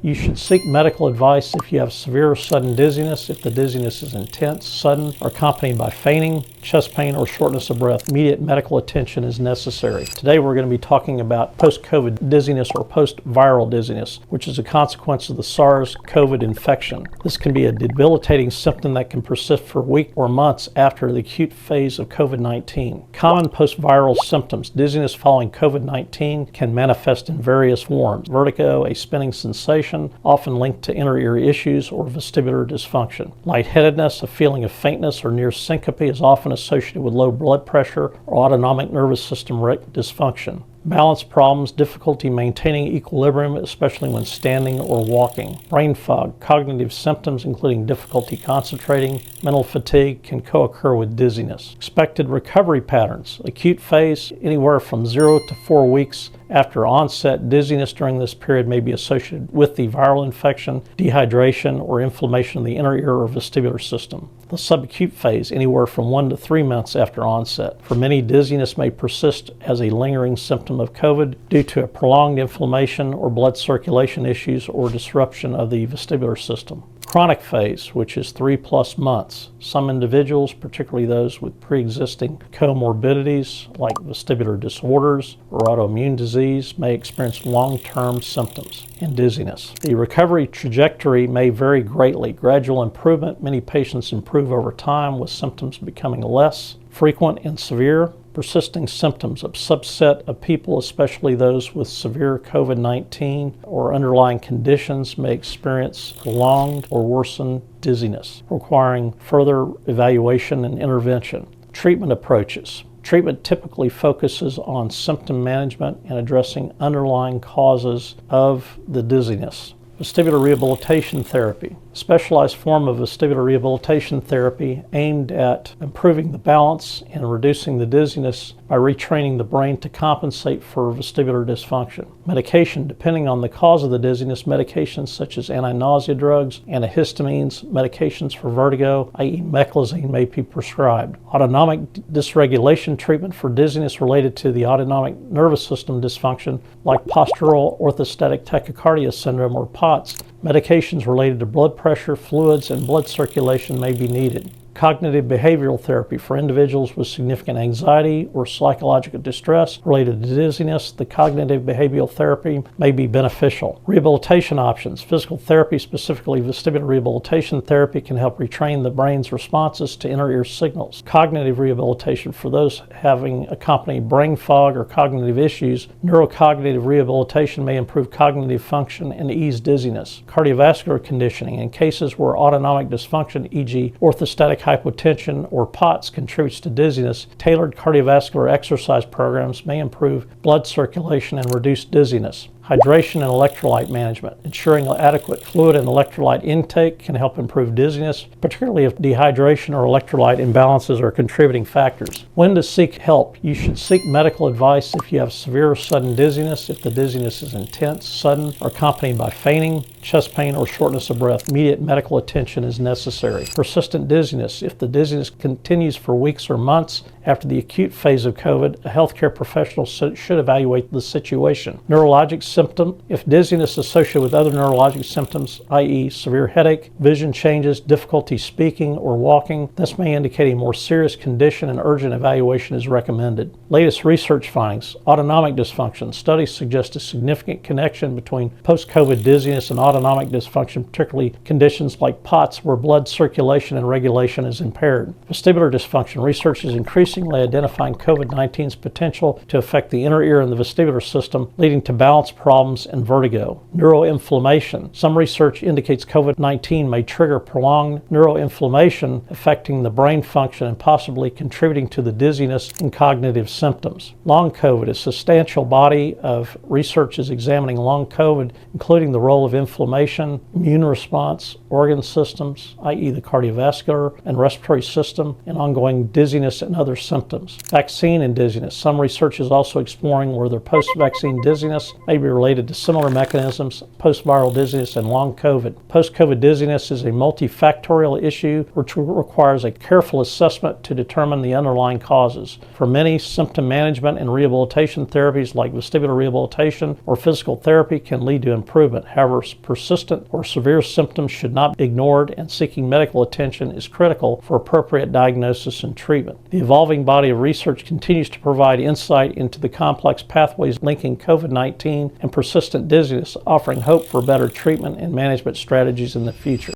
You should seek medical advice if you have severe or sudden dizziness, if the dizziness is intense, sudden, or accompanied by fainting, chest pain, or shortness of breath. Immediate medical attention is necessary. Today we're going to be talking about post-COVID dizziness or post-viral dizziness, which is a consequence of the SARS-CoV infection. This can be a debilitating symptom that can persist for weeks or months after the acute phase of COVID-19. Common post-viral symptoms. Dizziness following COVID-19 can manifest in various forms. Vertigo, a spinning sensation, often linked to inner ear issues or vestibular dysfunction. Lightheadedness, a feeling of faintness or near syncope, is often associated with low blood pressure or autonomic nervous system dysfunction. Balance problems, difficulty maintaining equilibrium, especially when standing or walking. Brain fog, cognitive symptoms including difficulty concentrating, mental fatigue can co-occur with dizziness. Expected recovery patterns, acute phase anywhere from 0 to 4 weeks after onset. Dizziness during this period may be associated with the viral infection, dehydration, or inflammation of the inner ear or vestibular system. The subacute phase, anywhere from 1 to 3 months after onset. For many, dizziness may persist as a lingering symptom of COVID due to a prolonged inflammation or blood circulation issues or disruption of the vestibular system. Chronic phase, which is 3+ months. Some individuals, particularly those with pre-existing comorbidities like vestibular disorders or autoimmune disease, may experience long-term symptoms and dizziness. The recovery trajectory may vary greatly. Gradual improvement, many patients improve over time with symptoms becoming less frequent and severe. Persisting symptoms of subset of people, especially those with severe COVID-19 or underlying conditions, may experience prolonged or worsened dizziness, requiring further evaluation and intervention. Treatment approaches. Treatment typically focuses on symptom management and addressing underlying causes of the dizziness. Vestibular rehabilitation therapy. A specialized form of vestibular rehabilitation therapy aimed at improving the balance and reducing the dizziness by retraining the brain to compensate for vestibular dysfunction. Medication. Depending on the cause of the dizziness, medications such as anti-nausea drugs, antihistamines, medications for vertigo, i.e. meclizine, may be prescribed. Autonomic dysregulation treatment for dizziness related to the autonomic nervous system dysfunction like postural orthostatic tachycardia syndrome or POTS. Medications related to blood pressure, fluids, and blood circulation may be needed. Cognitive behavioral therapy for individuals with significant anxiety or psychological distress related to dizziness. The cognitive behavioral therapy may be beneficial. Rehabilitation options. Physical therapy, specifically vestibular rehabilitation therapy, can help retrain the brain's responses to inner ear signals. Cognitive rehabilitation for those having accompanied brain fog or cognitive issues. Neurocognitive rehabilitation may improve cognitive function and ease dizziness. Cardiovascular conditioning. In cases where autonomic dysfunction, e.g. orthostatic hypotension or POTS, contributes to dizziness, tailored cardiovascular exercise programs may improve blood circulation and reduce dizziness. Hydration and electrolyte management. Ensuring adequate fluid and electrolyte intake can help improve dizziness, particularly if dehydration or electrolyte imbalances are contributing factors. When to seek help. You should seek medical advice if you have severe or sudden dizziness, if the dizziness is intense, sudden, or accompanied by fainting, chest pain, or shortness of breath. Immediate medical attention is necessary. Persistent dizziness. If the dizziness continues for weeks or months after the acute phase of COVID, a healthcare professional should evaluate the situation. Neurologic symptom. If dizziness is associated with other neurologic symptoms, i.e. severe headache, vision changes, difficulty speaking or walking, this may indicate a more serious condition and urgent evaluation is recommended. Latest research findings. Autonomic dysfunction. Studies suggest a significant connection between post-COVID dizziness and autonomic dysfunction, particularly conditions like POTS where blood circulation and regulation is impaired. Vestibular dysfunction. Research is increasingly identifying COVID-19's potential to affect the inner ear and the vestibular system, leading to balance problems and vertigo. Neuroinflammation. Some research indicates COVID-19 may trigger prolonged neuroinflammation affecting the brain function and possibly contributing to the dizziness and cognitive symptoms. Long COVID. A substantial body of research is examining long COVID, including the role of inflammation, immune response, organ systems, i.e. the cardiovascular and respiratory system, and ongoing dizziness and other symptoms. Vaccine and dizziness. Some research is also exploring whether post-vaccine dizziness may be related to similar mechanisms, post-viral dizziness, and long COVID. Post-COVID dizziness is a multifactorial issue which requires a careful assessment to determine the underlying causes. For many, symptom management and rehabilitation therapies like vestibular rehabilitation or physical therapy can lead to improvement. However, persistent or severe symptoms should not be ignored, and seeking medical attention is critical for appropriate diagnosis and treatment. The evolving body of research continues to provide insight into the complex pathways linking COVID-19 and persistent dizziness, offering hope for better treatment and management strategies in the future.